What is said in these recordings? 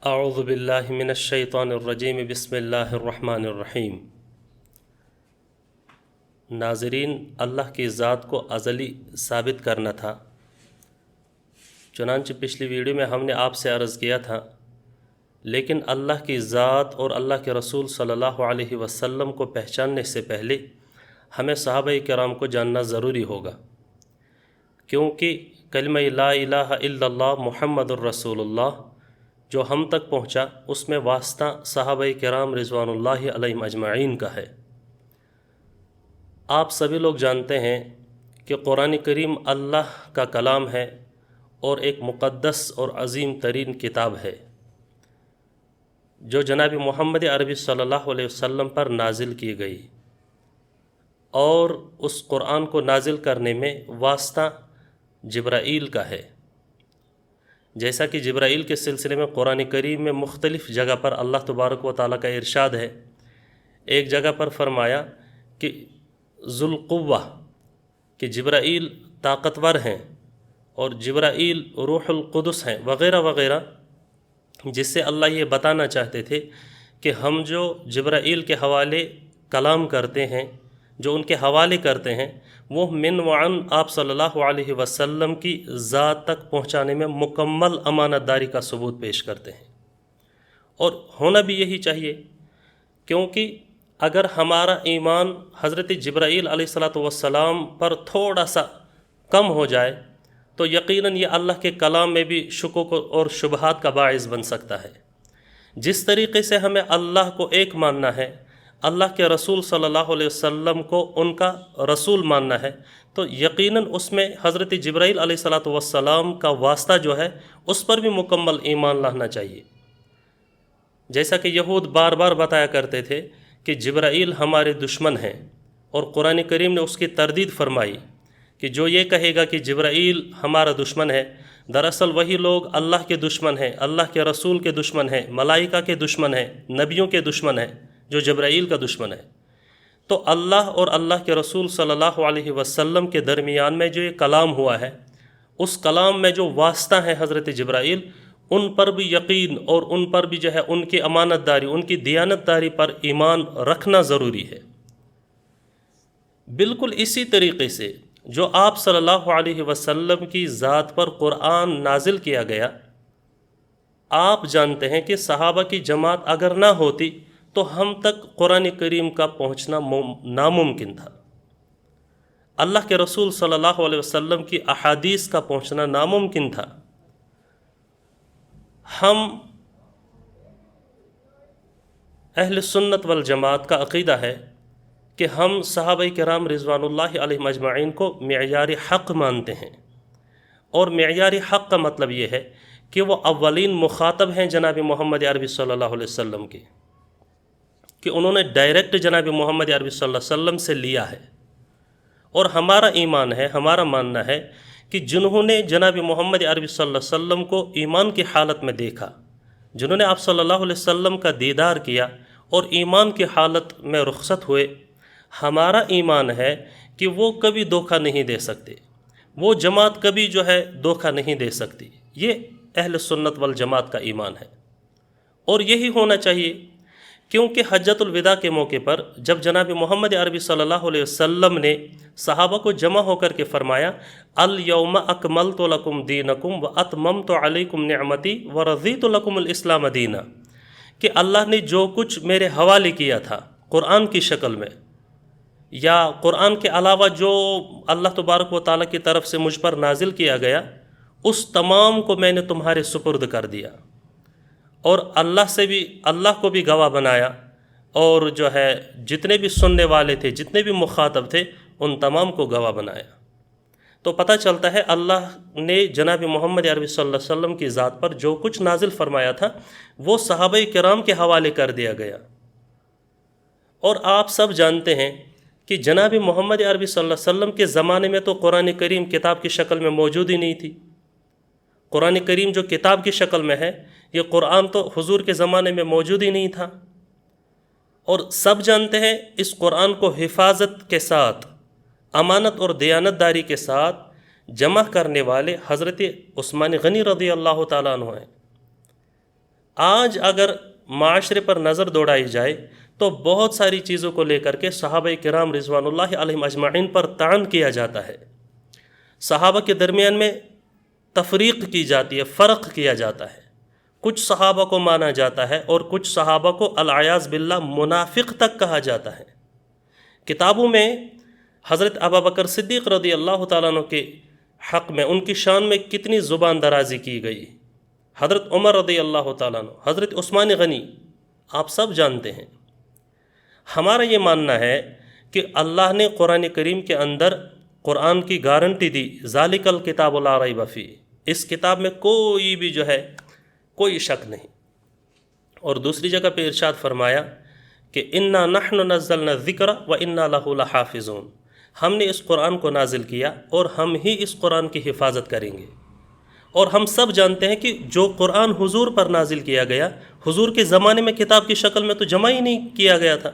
اعوذ باللہ من الشیطان الرجیم بسم اللہ الرحمن الرحیم۔ ناظرین، اللہ کی ذات کو ازلی ثابت کرنا تھا۔ چنانچہ پچھلی ویڈیو میں ہم نے آپ سے عرض کیا تھا، لیکن اللہ کی ذات اور اللہ کے رسول صلی اللہ علیہ وسلم کو پہچاننے سے پہلے ہمیں صحابہ کرام کو جاننا ضروری ہوگا، کیونکہ کلمہ لا الہ الا اللہ محمد الرسول اللہ جو ہم تک پہنچا اس میں واسطہ صحابہ کرام رضوان اللہ علیہم اجمعین کا ہے۔ آپ سبھی لوگ جانتے ہیں کہ قرآن کریم اللہ کا کلام ہے اور ایک مقدس اور عظیم ترین کتاب ہے جو جناب محمد عربی صلی اللہ علیہ وسلم پر نازل کی گئی، اور اس قرآن کو نازل کرنے میں واسطہ جبرائیل کا ہے۔ جیسا کہ جبرائیل کے سلسلے میں قرآن کریم میں مختلف جگہ پر اللہ تبارک و تعالیٰ کا ارشاد ہے۔ ایک جگہ پر فرمایا کہ ذو القوہ، کہ جبرائیل طاقتور ہیں اور جبرائیل روح القدس ہیں وغیرہ وغیرہ، جس سے اللہ یہ بتانا چاہتے تھے کہ ہم جو جبرائیل کے حوالے کلام کرتے ہیں، جو ان کے حوالے کرتے ہیں، وہ من وعن آپ صلی اللہ علیہ وسلم کی ذات تک پہنچانے میں مکمل امانت داری کا ثبوت پیش کرتے ہیں، اور ہونا بھی یہی چاہیے، کیونکہ اگر ہمارا ایمان حضرت جبرائیل علیہ السلام پر تھوڑا سا کم ہو جائے تو یقیناً یہ اللہ کے کلام میں بھی شکوک اور شبہات کا باعث بن سکتا ہے۔ جس طریقے سے ہمیں اللہ کو ایک ماننا ہے، اللہ کے رسول صلی اللہ علیہ وسلم کو ان کا رسول ماننا ہے، تو یقیناً اس میں حضرت جبرائیل علیہ السلام کا واسطہ جو ہے اس پر بھی مکمل ایمان لانا چاہیے۔ جیسا کہ یہود بار بار بتایا کرتے تھے کہ جبرائیل ہمارے دشمن ہیں، اور قرآن کریم نے اس کی تردید فرمائی کہ جو یہ کہے گا کہ جبرائیل ہمارا دشمن ہے، دراصل وہی لوگ اللہ کے دشمن ہیں، اللہ کے رسول کے دشمن ہیں، ملائکہ کے دشمن ہیں، نبیوں کے دشمن ہیں، جو جبرائیل کا دشمن ہے۔ تو اللہ اور اللہ کے رسول صلی اللہ علیہ وسلم کے درمیان میں جو یہ کلام ہوا ہے، اس کلام میں جو واسطہ ہیں حضرت جبرائیل، ان پر بھی یقین اور ان پر بھی جو ہے ان کی امانت داری، ان کی دیانت داری پر ایمان رکھنا ضروری ہے۔ بالکل اسی طریقے سے جو آپ صلی اللہ علیہ وسلم کی ذات پر قرآن نازل کیا گیا، آپ جانتے ہیں کہ صحابہ کی جماعت اگر نہ ہوتی تو ہم تک قرآن کریم کا پہنچنا ناممکن تھا، اللہ کے رسول صلی اللہ علیہ وسلم کی احادیث کا پہنچنا ناممکن تھا۔ ہم اہل سنت والجماعت کا عقیدہ ہے کہ ہم صحابہ کرام رضوان اللہ علیہم اجمعین کو معیار حق مانتے ہیں، اور معیار حق کا مطلب یہ ہے کہ وہ اولین مخاطب ہیں جناب محمد عربی صلی اللہ علیہ وسلم کے، کہ انہوں نے ڈائریکٹ جناب محمد عربی صلی اللہ علیہ وسلم سے لیا ہے۔ اور ہمارا ایمان ہے، ہمارا ماننا ہے کہ جنہوں نے جناب محمد عربی صلی اللہ علیہ وسلم کو ایمان کی حالت میں دیکھا، جنہوں نے آپ صلی اللہ علیہ وسلم کا دیدار کیا اور ایمان کی حالت میں رخصت ہوئے، ہمارا ایمان ہے کہ وہ کبھی دھوکہ نہیں دے سکتے، وہ جماعت کبھی جو ہے دھوکہ نہیں دے سکتی۔ یہ اہل سنت والجماعت کا ایمان ہے، اور یہی ہونا چاہیے، کیونکہ حجۃ الوداع کے موقع پر جب جناب محمد عربی صلی اللہ علیہ وسلم نے صحابہ کو جمع ہو کر کے فرمایا الیوم اکملت لکم دینکم واتممت علیکم نعمتی ورضیت لکم الاسلام دینا، کہ اللہ نے جو کچھ میرے حوالے کیا تھا قرآن کی شکل میں، یا قرآن کے علاوہ جو اللہ تبارک و تعالیٰ کی طرف سے مجھ پر نازل کیا گیا، اس تمام کو میں نے تمہارے سپرد کر دیا، اور اللہ کو بھی گواہ بنایا، اور جو ہے جتنے بھی سننے والے تھے، جتنے بھی مخاطب تھے، ان تمام کو گواہ بنایا۔ تو پتہ چلتا ہے اللہ نے جناب محمد عربی صلی اللہ علیہ وسلم کی ذات پر جو کچھ نازل فرمایا تھا وہ صحابہ کرام کے حوالے کر دیا گیا۔ اور آپ سب جانتے ہیں کہ جناب محمد عربی صلی اللہ علیہ وسلم کے زمانے میں تو قرآن کریم کتاب کی شکل میں موجود ہی نہیں تھی۔ قرآن کریم جو کتاب کی شکل میں ہے، یہ قرآن تو حضور کے زمانے میں موجود ہی نہیں تھا، اور سب جانتے ہیں اس قرآن کو حفاظت کے ساتھ، امانت اور دیانت داری کے ساتھ جمع کرنے والے حضرت عثمان غنی رضی اللہ تعالیٰ عنہ ہیں۔ آج اگر معاشرے پر نظر دوڑائی جائے تو بہت ساری چیزوں کو لے کر کے صحابہ کرام رضوان اللہ علیہم اجمعین پر طعن کیا جاتا ہے، صحابہ کے درمیان میں تفریق کی جاتی ہے، فرق کیا جاتا ہے، کچھ صحابہ کو مانا جاتا ہے اور کچھ صحابہ کو العیاذ باللہ منافق تک کہا جاتا ہے۔ کتابوں میں حضرت ابوبکر صدیق رضی اللہ تعالیٰ عنہ کے حق میں، ان کی شان میں کتنی زبان درازی کی گئی، حضرت عمر رضی اللہ تعالیٰ عنہ، حضرت عثمان غنی، آپ سب جانتے ہیں۔ ہمارا یہ ماننا ہے کہ اللہ نے قرآن کریم کے اندر قرآن کی گارنٹی دی، ذالک الکتاب لا ریب فیہ، اس کتاب میں کوئی بھی کوئی شک نہیں۔ اور دوسری جگہ پہ ارشاد فرمایا کہ انا نحن نزلنا الذکر وانا لہ لحافظون، ہم نے اس قرآن کو نازل کیا اور ہم ہی اس قرآن کی حفاظت کریں گے۔ اور ہم سب جانتے ہیں کہ جو قرآن حضور پر نازل کیا گیا، حضور کے زمانے میں کتاب کی شکل میں تو جمع ہی نہیں کیا گیا تھا۔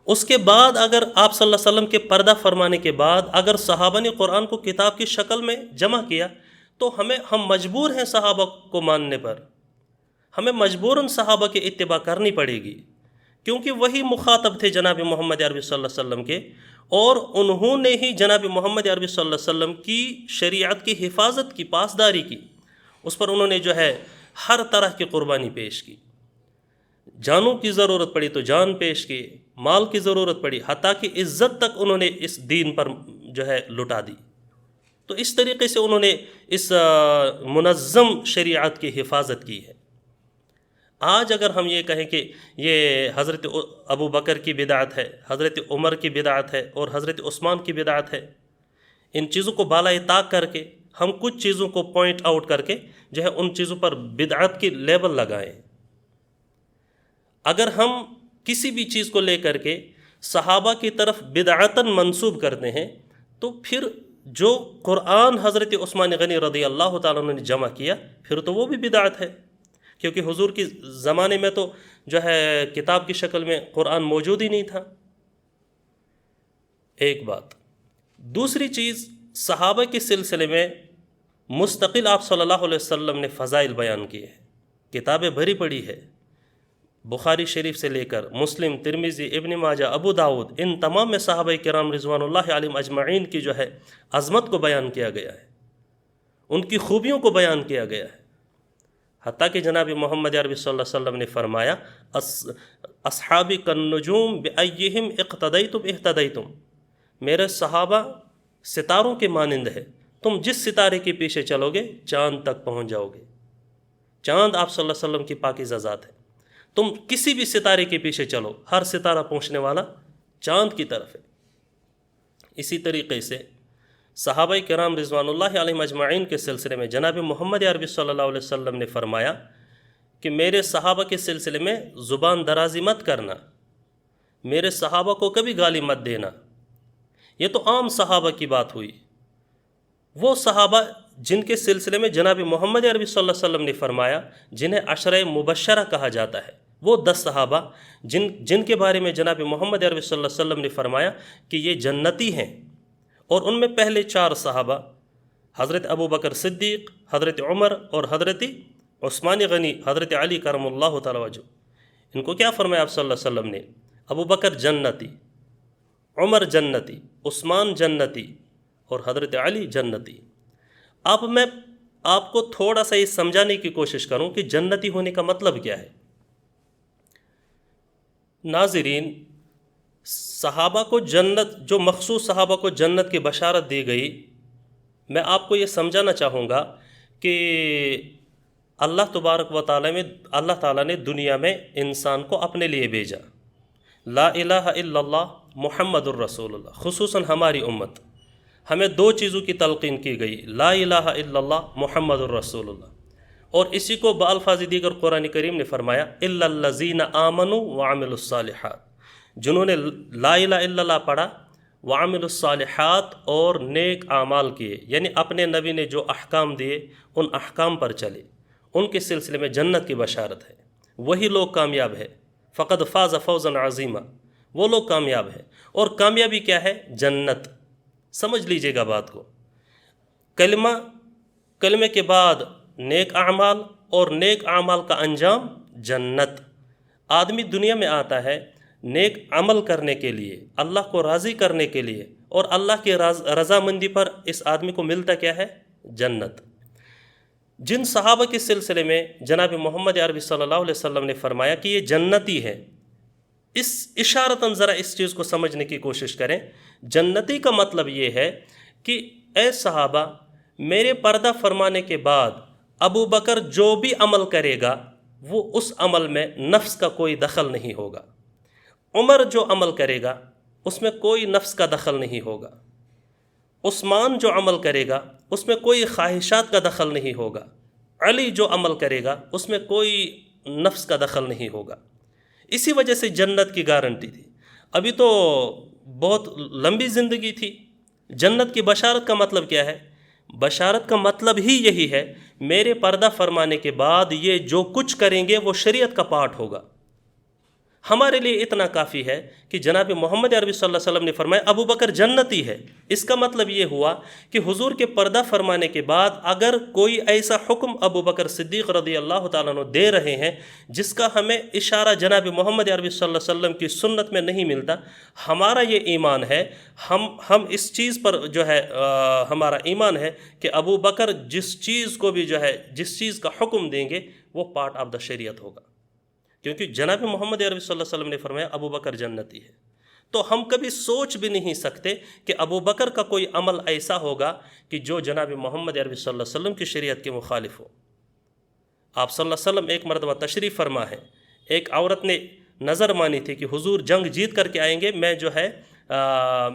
اس کے بعد اگر آپ صلی اللہ علیہ وسلم کے پردہ فرمانے کے بعد اگر صحابہ نے قرآن کو کتاب کی شکل میں جمع کیا تو ہم مجبور ہیں صحابہ کو ماننے پر، ہمیں مجبوراً صحابہ کی اتباع کرنی پڑے گی، کیونکہ وہی مخاطب تھے جناب محمد عربی صلی اللہ علیہ وسلم کے، اور انہوں نے ہی جناب محمد عربی صلی اللہ علیہ وسلم کی شریعت کی حفاظت کی، پاسداری کی، اس پر انہوں نے ہر طرح کی قربانی پیش کی، جانوں کی ضرورت پڑی تو جان پیش کی، مال کی ضرورت پڑی، حتیٰ کہ عزت تک انہوں نے اس دین پر لٹا دی۔ تو اس طریقے سے انہوں نے اس منظم شریعت کی حفاظت کی ہے۔ آج اگر ہم یہ کہیں کہ یہ حضرت ابو بکر کی بدعت ہے، حضرت عمر کی بدعت ہے اور حضرت عثمان کی بدعت ہے، ان چیزوں کو بالائے طاق کر کے ہم کچھ چیزوں کو پوائنٹ آؤٹ کر کے ان چیزوں پر بدعت کی لیبل لگائیں۔ اگر ہم کسی بھی چیز کو لے کر کے صحابہ کی طرف بدعتاً منسوب کرتے ہیں تو پھر جو قرآن حضرت عثمان غنی رضی اللہ تعالیٰ عنہ نے جمع کیا پھر تو وہ بھی بدعت ہے، کیونکہ حضور کی زمانے میں تو کتاب کی شکل میں قرآن موجود ہی نہیں تھا۔ ایک بات۔ دوسری چیز، صحابہ کے سلسلے میں مستقل آپ صلی اللہ علیہ وسلم نے فضائل بیان کیے ہیں، کتابیں بھری پڑی ہے، بخاری شریف سے لے کر مسلم، ترمذی، ابن ماجہ، ابو داؤد، ان تمام میں صحابہ کرام رضوان اللہ علیہم اجمعین کی عظمت کو بیان کیا گیا ہے، ان کی خوبیوں کو بیان کیا گیا ہے، حتیٰ کہ جناب محمد عربی صلی اللہ علیہ وسلم نے فرمایا اصحابی کالنجوم بأیہم اقتدیتم اہتدیتم، میرے صحابہ ستاروں کے مانند ہے، تم جس ستارے کے پیچھے چلو گے چاند تک پہنچ جاؤ گے۔ چاند آپ صلی اللہ علیہ وسلم کی پاکیزہ ذات ہے، تم کسی بھی ستارے کے پیچھے چلو، ہر ستارہ پہنچنے والا چاند کی طرف ہے۔ اسی طریقے سے صحابہ کرام رضوان اللہ علیہم اجمعین کے سلسلے میں جناب محمد عربی صلی اللہ علیہ وسلم نے فرمایا کہ میرے صحابہ کے سلسلے میں زبان درازی مت کرنا، میرے صحابہ کو کبھی گالی مت دینا۔ یہ تو عام صحابہ کی بات ہوئی، وہ صحابہ جن کے سلسلے میں جناب محمد عربی صلی اللہ علیہ وسلم نے فرمایا جنہیں عشرہ مبشرہ کہا جاتا ہے، وہ 10 صحابہ جن کے بارے میں جناب محمد عربی صلی اللہ علیہ وسلم نے فرمایا کہ یہ جنتی ہیں، اور ان میں پہلے 4 صحابہ حضرت ابو بکر صدیق، حضرت عمر اور حضرت عثمان غنی، حضرت علی کرم اللہ تعالی وجہ، ان کو کیا فرمایا آپ صلی اللہ علیہ وسلم نے؟ ابو بکر جنتی، عمر جنتی، عثمان جنتی اور حضرت علی جنتی۔ اب میں آپ کو تھوڑا سا یہ سمجھانے کی کوشش کروں کہ جنتی ہونے کا مطلب کیا ہے۔ ناظرین، صحابہ کو جنت، جو مخصوص صحابہ کو جنت کی بشارت دی گئی، میں آپ کو یہ سمجھانا چاہوں گا کہ اللہ تبارک و تعالیٰ نے دنیا میں انسان کو اپنے لیے بھیجا۔ لا الہ الا اللہ محمد الرسول اللہ، خصوصاً ہماری امت، ہمیں 2 چیزوں کی تلقین کی گئی، لا الہ الا اللہ محمد الرسول اللہ، اور اسی کو بألفاظ دیگر قرآن کریم نے فرمایا الا الذین آمنوا وعملوا الصالحات، جنہوں نے لا الہ الا اللہ پڑھا، وعملوا الصالحات اور نیک اعمال کیے، یعنی اپنے نبی نے جو احکام دیے ان احکام پر چلے، ان کے سلسلے میں جنت کی بشارت ہے۔ وہی لوگ کامیاب ہے، فقد فاز فوزا عظیما، وہ لوگ کامیاب ہیں۔ اور کامیابی کیا ہے؟ جنت۔ سمجھ لیجئے گا بات کو، کلمے کے بعد نیک اعمال اور نیک اعمال کا انجام جنت۔ آدمی دنیا میں آتا ہے نیک عمل کرنے کے لیے، اللہ کو راضی کرنے کے لیے، اور اللہ کی رضامندی پر اس آدمی کو ملتا کیا ہے؟ جنت۔ جن صحابہ کے سلسلے میں جناب محمد عربی صلی اللہ علیہ وسلم نے فرمایا کہ یہ جنتی ہے، اس اشارتاً ذرا اس چیز کو سمجھنے کی کوشش کریں۔ جنتی کا مطلب یہ ہے کہ اے صحابہ، میرے پردہ فرمانے کے بعد ابو بکر جو بھی عمل کرے گا وہ اس عمل میں نفس کا کوئی دخل نہیں ہوگا۔ عمر جو عمل کرے گا اس میں کوئی نفس کا دخل نہیں ہوگا۔ عثمان جو عمل کرے گا اس میں کوئی خواہشات کا دخل نہیں ہوگا۔ علی جو عمل کرے گا اس میں کوئی نفس کا دخل نہیں ہوگا۔ اسی وجہ سے جنت کی گارنٹی تھی۔ ابھی تو بہت لمبی زندگی تھی۔ جنت کی بشارت کا مطلب کیا ہے؟ بشارت کا مطلب ہی یہی ہے، میرے پردہ فرمانے کے بعد یہ جو کچھ کریں گے وہ شریعت کا پارٹ ہوگا۔ ہمارے لیے اتنا کافی ہے کہ جناب محمد عربی صلی اللہ علیہ وسلم نے فرمایا ابو بکر جنتی ہے۔ اس کا مطلب یہ ہوا کہ حضور کے پردہ فرمانے کے بعد اگر کوئی ایسا حکم ابو بکر صدیق رضی اللہ تعالیٰ عنہ دے رہے ہیں جس کا ہمیں اشارہ جناب محمد عربی صلی اللہ علیہ وسلم کی سنت میں نہیں ملتا، ہمارا یہ ایمان ہے، ہم اس چیز پر جو ہے ہمارا ایمان ہے کہ ابو بکر جس چیز کو بھی جو ہے جس چیز کا حکم دیں گے وہ پارٹ آف دا شریعت ہوگا، کیونکہ جناب محمد عربی صلی اللہ علیہ وسلم نے فرمایا ابو بکر جنتی ہے۔ تو ہم کبھی سوچ بھی نہیں سکتے کہ ابو بکر کا کوئی عمل ایسا ہوگا کہ جو جناب محمد عربی صلی اللہ علیہ وسلم کی شریعت کے مخالف ہو۔ آپ صلی اللہ علیہ وسلم ایک مرتبہ تشریف فرما ہے، ایک عورت نے نظر مانی تھی کہ حضور جنگ جیت کر کے آئیں گے، میں جو ہے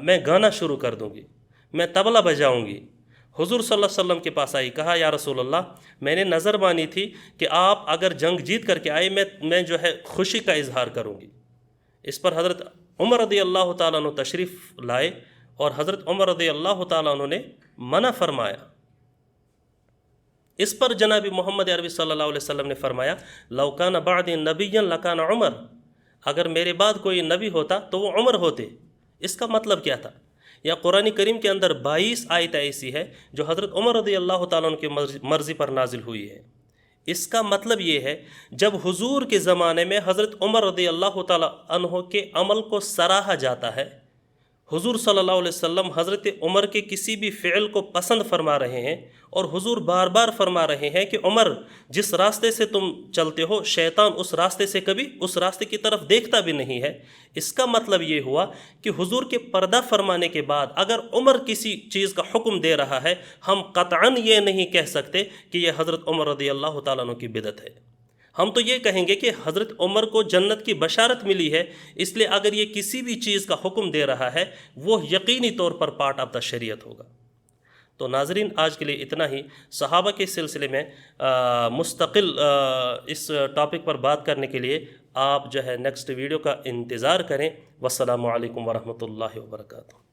میں گانا شروع کر دوں گی، میں طبلہ بجاؤں گی۔ حضور صلی اللہ علیہ وسلم کے پاس آئی، کہا یا رسول اللہ، میں نے نظر مانی تھی کہ آپ اگر جنگ جیت کر کے آئے میں جو ہے خوشی کا اظہار کروں گی۔ اس پر حضرت عمر رضی اللہ تعالیٰ عنہ تشریف لائے اور حضرت عمر رضی اللہ تعالیٰ عنہ نے منع فرمایا۔ اس پر جناب محمد عربی صلی اللہ علیہ وسلم نے فرمایا لو کان بعدی نبیا لکان عمر، اگر میرے بعد کوئی نبی ہوتا تو وہ عمر ہوتے۔ اس کا مطلب کیا تھا؟ یا قرآن کریم کے اندر 22 آیت ایسی ہے جو حضرت عمر رضی اللہ تعالیٰ عنہ کی مرضی پر نازل ہوئی ہے۔ اس کا مطلب یہ ہے جب حضور کے زمانے میں حضرت عمر رضی اللہ تعالیٰ عنہ کے عمل کو سراہا جاتا ہے، حضور صلی اللہ علیہ وسلم حضرت عمر کے کسی بھی فعل کو پسند فرما رہے ہیں، اور حضور بار بار فرما رہے ہیں کہ عمر جس راستے سے تم چلتے ہو شیطان اس راستے سے کبھی اس راستے کی طرف دیکھتا بھی نہیں ہے۔ اس کا مطلب یہ ہوا کہ حضور کے پردہ فرمانے کے بعد اگر عمر کسی چیز کا حکم دے رہا ہے، ہم قطعاً یہ نہیں کہہ سکتے کہ یہ حضرت عمر رضی اللہ تعالیٰ عنہ کی بدعت ہے۔ ہم تو یہ کہیں گے کہ حضرت عمر کو جنت کی بشارت ملی ہے، اس لیے اگر یہ کسی بھی چیز کا حکم دے رہا ہے وہ یقینی طور پر پارٹ آف دا شریعت ہوگا۔ تو ناظرین، آج کے لیے اتنا ہی۔ صحابہ کے سلسلے میں مستقل اس ٹاپک پر بات کرنے کے لیے آپ جو ہے نیکسٹ ویڈیو کا انتظار کریں۔ والسلام علیکم ورحمۃ اللہ وبرکاتہ۔